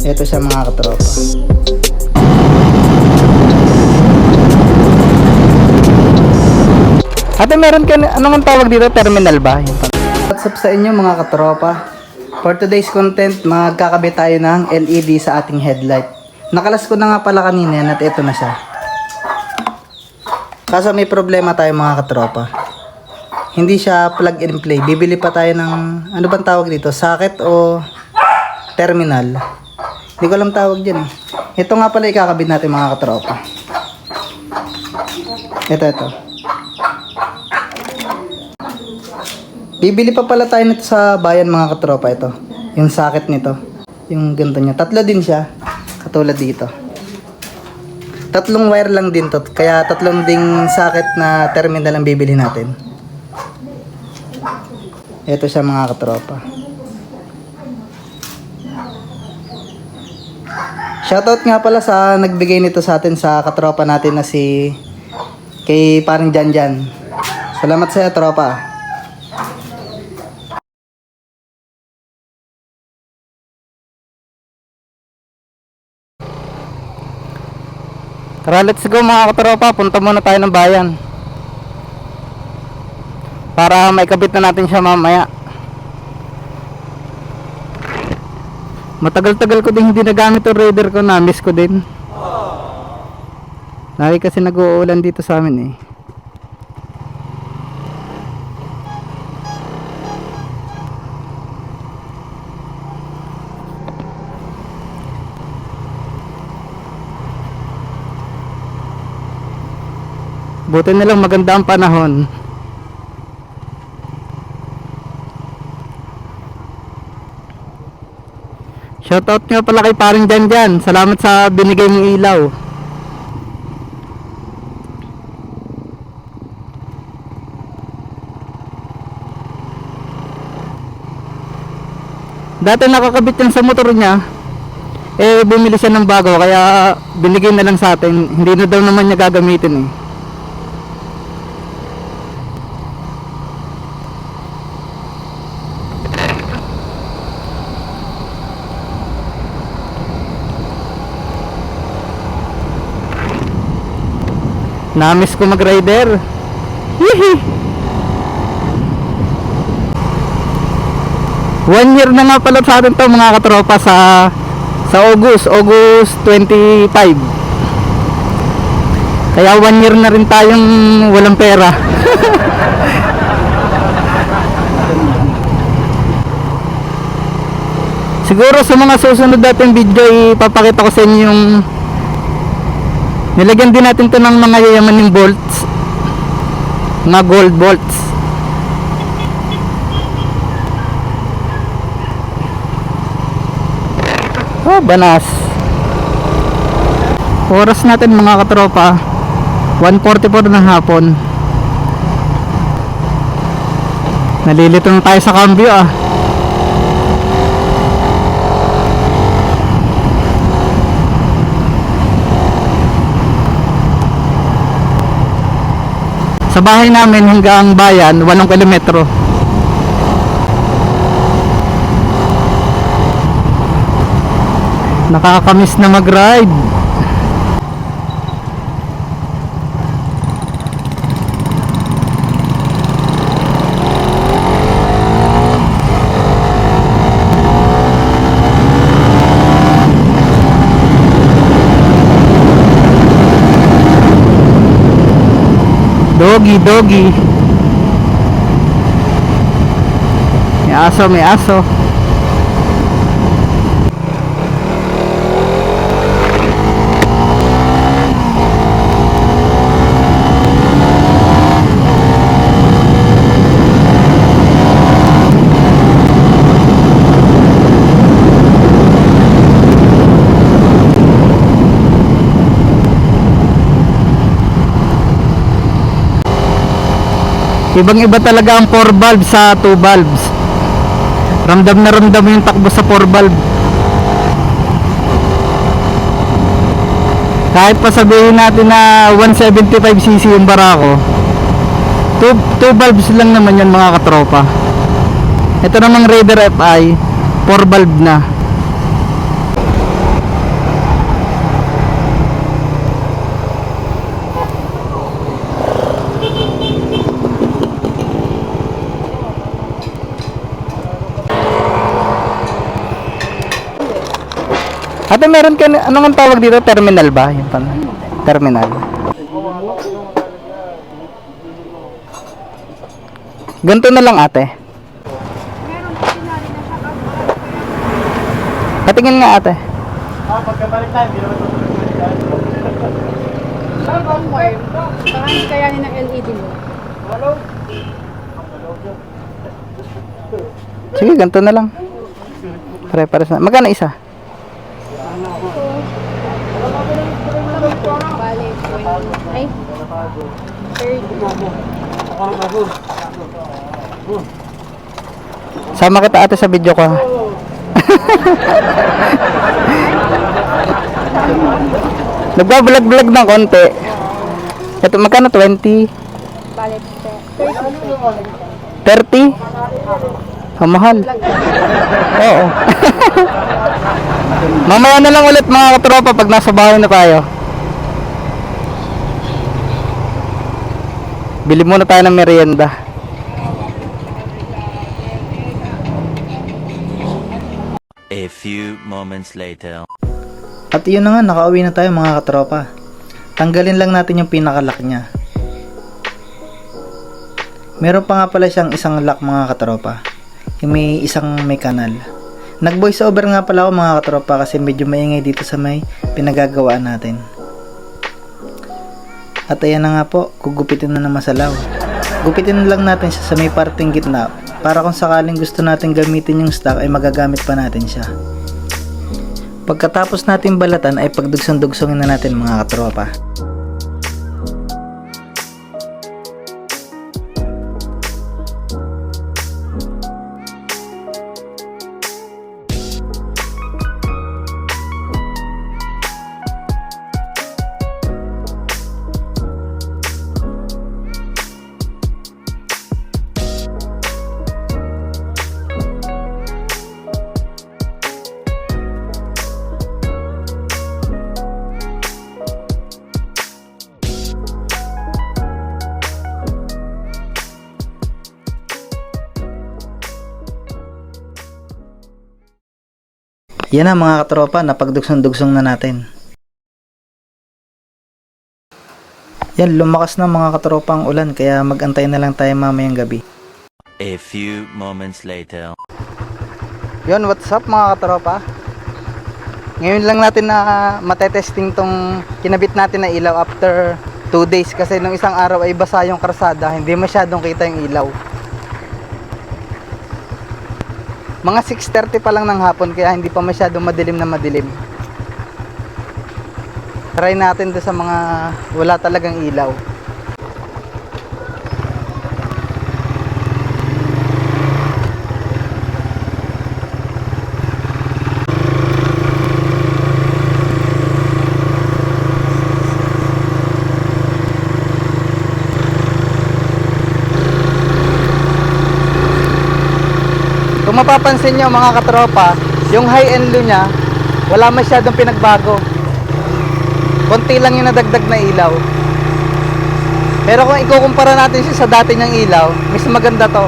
Ito siya mga katropa. Ate, meron ka, anong tawag dito? Terminal ba? What's up sa inyo mga katropa? For today's content, magkakabit tayo ng LED sa ating headlight. Nakalas ko na nga pala kanina yan at ito na siya. Kaso may problema tayo mga katropa. Hindi siya plug and play. Bibili pa tayo ng, ano bang tawag dito? Socket o terminal? Hindi ko alam tawag dyan. Ito nga pala ikakabit natin mga katropa. Ito. Bibili pa pala tayo nito sa bayan mga katropa. Ito, yung socket nito. Yung ganito niya. Tatlo din siya. Katulad dito. Tatlong wire lang din to. Kaya tatlong ding socket na terminal ang bibili natin. Ito siya mga katropa. Shoutout nga pala sa nagbigay nito sa atin sa katropa natin na si kay parang Janjan. Salamat sa iyo tropa. Tara, let's go mga katropa. Punta muna tayo ng bayan para maikabit na natin siya mamaya. Matagal-tagal ko din hindi nagamit yung Raider ko, na-miss ko din. Lagi kasi nag-uulan dito sa amin eh. Buti na lang maganda ang panahon. Shoutout nga pala kay parang Janjan. Salamat sa binigay mong ilaw. Dati nakakabit yan sa motor niya. Eh bumili siya ng bago kaya binigay na lang sa atin. Hindi na daw naman niya gagamitin eh. Namiss ko mag-rider. Hihi. 1 year na nga pala sa atin to mga katropa sa August 25. Kaya 1 year na rin tayong walang pera. Siguro sa mga susunod natin video ipapakita ko sa inyo yung nilagyan din natin to ng mga yayamaning bolts, mga gold bolts. Oh, banas. Oras natin mga katropa 1:44 ng hapon. Nalilito na tayo sa cambio ah. Sa bahay namin hanggang bayan 8 kilometro. Nakakamiss na mag-ride. Doggy. May aso. Ibang iba talaga ang 4 valve sa 2 valves. Ramdam na ramdam yung takbo sa 4 valve. Kahit pa sabihin natin na 175cc yung Barako, 2 valves lang naman yan mga katropa. Ito namang Raider FI 4 valve na. Ate, meron ka, ano nga tawag dito? Terminal ba? Yung terminal. Ganito na lang ate. Patingin nga ate. Pagkabalik tayo, hindi naman Baka hindi kayanin ng LED mo. Sige, ganito na lang. Pare-pares na. Magkano isa? Bale, 20. Ay, 30. Sama kita ate sa video ko. Nagbablog-vlog ng konti. Ito, magkano? 20? Bale, 30. 30? Ang mahal. Oo. Mamaya na lang ulit mga katropa pag nasa bahay na tayo. Bili muna tayo ng merienda. A few moments later. At yun na nga, nakauwi na tayo mga katropa. Tanggalin lang natin yung pinakalock niya. Meron pa nga pala siyang isang lock mga katropa. Yung may kanal. Nag voice over nga pala ako mga katropa kasi medyo maingay dito sa may pinagagawaan natin. At ayan na nga po, gugupitin na naman sa law. Gupitin na lang natin siya sa may parting gitna para kung sakaling gusto natin gamitin yung stock ay magagamit pa natin siya. Pagkatapos natin balatan ay pagdugsong-dugsongin na natin mga katropa. Yan na mga katropa, napagdugsong-dugsong na natin. Yan, lumakas na mga katropa ang ulan kaya magantay na lang tayo mamayang gabi. A few moments later. Yon, what's up mga katropa? Ngayon lang natin na matetesting tong kinabit natin na ilaw after 2 days kasi nung isang araw ay basa yung karsada, hindi masyadong kita yung ilaw. Mga 6:30 pa lang ng hapon kaya hindi pa masyadong madilim na madilim. Try natin doon sa mga wala talagang ilaw. Kung mapapansin nyo mga katropa, yung high and low nya wala masyadong pinagbago. Konti lang yung nadagdag na ilaw. Pero kung ikukumpara natin siya sa dati niyang ilaw, mas maganda to.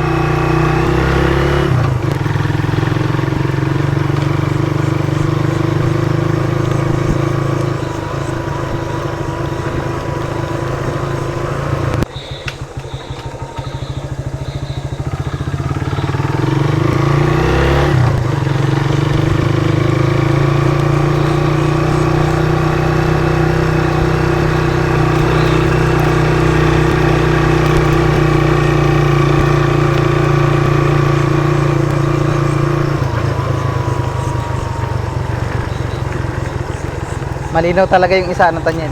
Malinaw talaga yung isa, ano tanyan.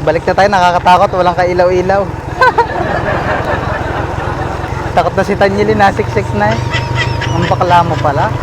Balik na tayo, nakakatakot, walang kailaw-ilaw. Takot na si Tanyeli, nasiksik na eh. Ang bakla mo pala.